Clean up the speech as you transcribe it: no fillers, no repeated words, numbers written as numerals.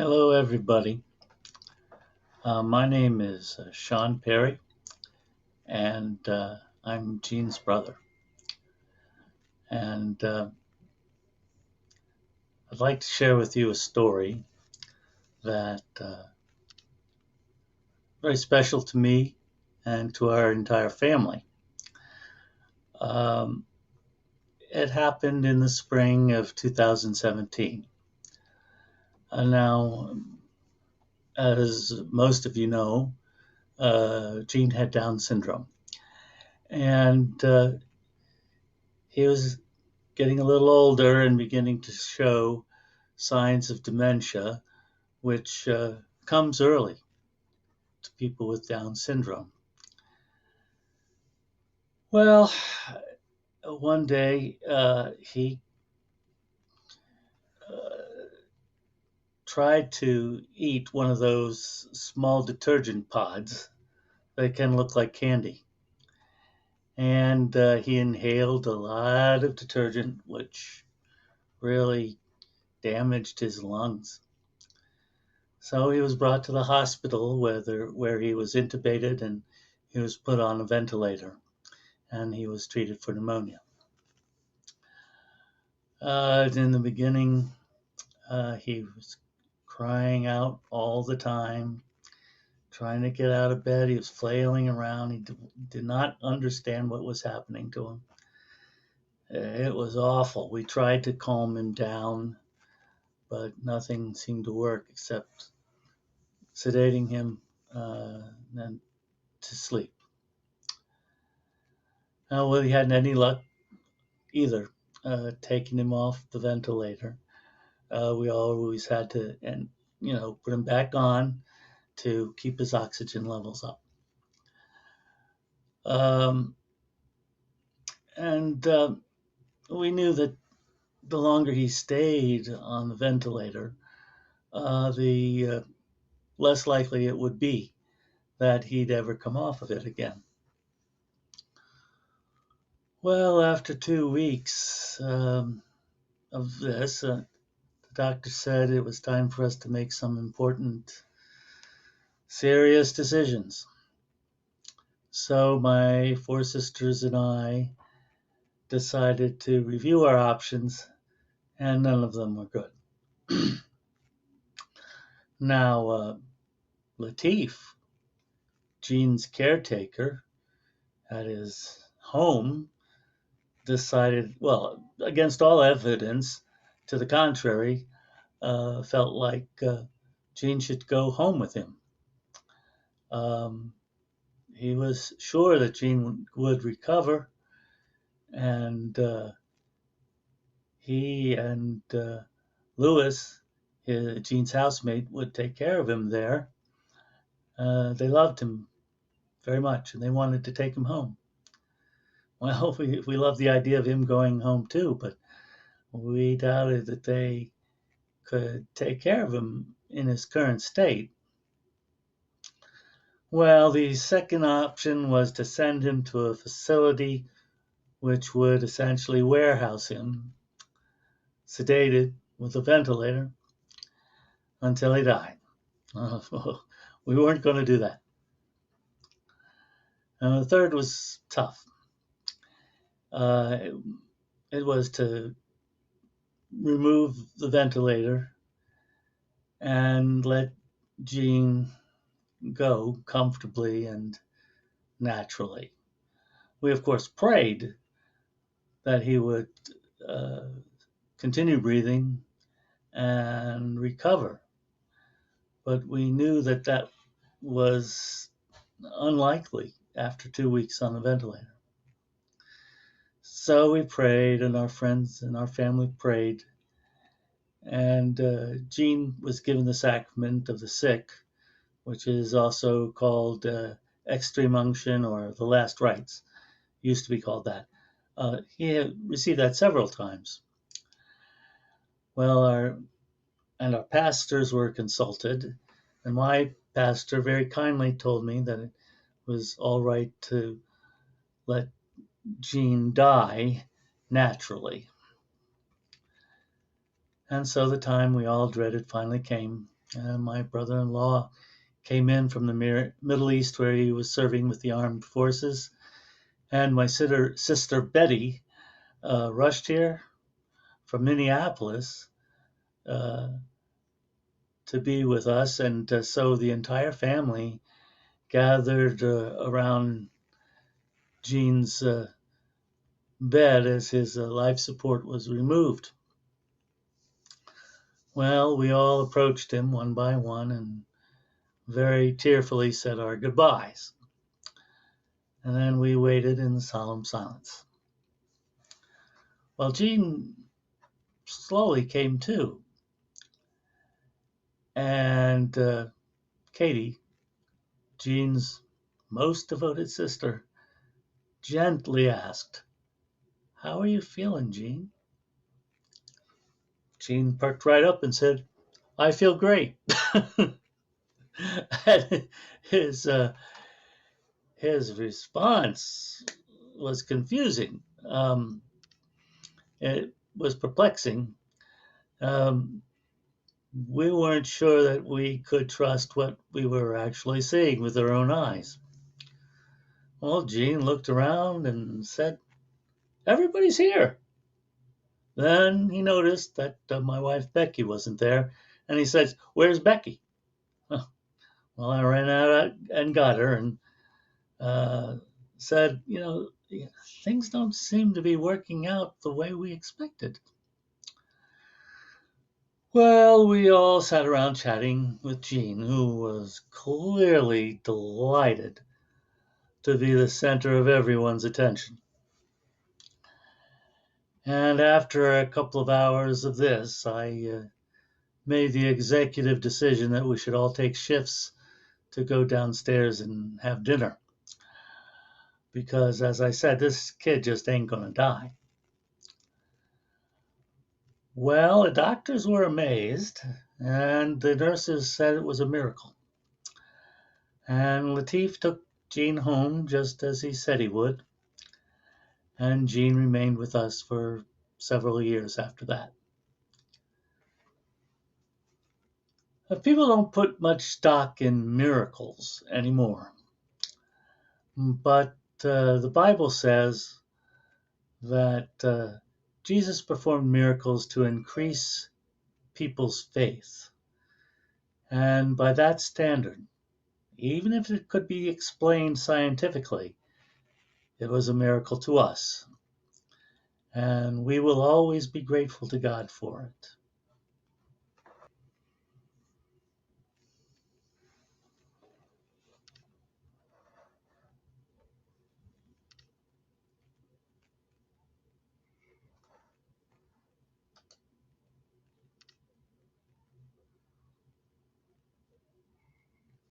Hello, everybody. My name is Shawn Perry, and I'm Gene's brother. And I'd like to share with you a story that very special to me and to our entire family. Um, it happened in the spring of 2017. Now, as most of you know, Gene had Down syndrome, and he was getting a little older and beginning to show signs of dementia, which comes early to people with Down syndrome. Well, one day he uh, tried to eat one of those small detergent pods that can look like candy. And he inhaled a lot of detergent, which really damaged his lungs. So he was brought to the hospital where he was intubated and he was put on a ventilator and he was treated for pneumonia. In the beginning, he was crying out all the time, trying to get out of bed. He was flailing around. He did not understand what was happening to him. It was awful. We tried to calm him down, but nothing seemed to work except sedating him and to sleep. Well, he hadn't any luck either taking him off the ventilator. We always had to, put him back on to keep his oxygen levels up. Um, and we knew that the longer he stayed on the ventilator, the less likely it would be that he'd ever come off of it again. Well, after 2 weeks of this, the doctor said it was time for us to make some important, serious decisions. So my four sisters and I decided to review our options, and none of them were good. Now, Latif, Gene's caretaker at his home, decided, well, against all evidence to the contrary, felt like Gene should go home with him. Um, he was sure that Gene would recover, and he and Lewis, Gene's housemate, would take care of him there. They loved him very much, and they wanted to take him home. Well, we loved the idea of him going home too, but we doubted that they could take care of him in his current state. Well, the second option was to send him to a facility which would essentially warehouse him, sedated with a ventilator, until he died. We weren't going to do that. And the third was tough. It, it was to remove the ventilator and let Gene go comfortably and naturally. We, of course, prayed that he would uh, continue breathing and recover, but we knew that that was unlikely after 2 weeks on the ventilator. So we prayed, and our friends and our family prayed, and Gene was given the sacrament of the sick, which is also called extreme unction or the last rites. Used to be called that. He had received that several times. Well, our pastors were consulted, and my pastor very kindly told me that it was all right to let Gene die naturally. And so the time we all dreaded finally came And my brother-in-law came in from the Middle East where he was serving with the armed forces. And my sister Betty rushed here from Minneapolis uh, to be with us. And so the entire family gathered around Gene's bed as his life support was removed. Well, we all approached him one by one and very tearfully said our goodbyes. And then we waited in solemn silence. Well, Gene slowly came to, and Katie, Gene's most devoted sister, gently asked, "How are you feeling, Gene?" Gene perked right up and said, "I feel great." And his response was confusing. It was perplexing. Um, we weren't sure that we could trust what we were actually seeing with our own eyes. Well, Gene looked around and said, "Everybody's here." Then he noticed that my wife Becky wasn't there, and he says, "Where's Becky?" Huh. Well, I ran out and got her and uh, said, things don't seem to be working out the way we expected. Well, we all sat around chatting with Gene, who was clearly delighted to be the center of everyone's attention. And after a couple of hours of this, I made the executive decision that we should all take shifts to go downstairs and have dinner. Because, as I said, this kid just ain't going to die. Well, the doctors were amazed, and the nurses said it was a miracle. And Latif took Gene home just as he said he would, and Gene remained with us for several years after that. People don't put much stock in miracles anymore, but the Bible says that Jesus performed miracles to increase people's faith. And by that standard, even if it could be explained scientifically, it was a miracle to us. And we will always be grateful to God for it.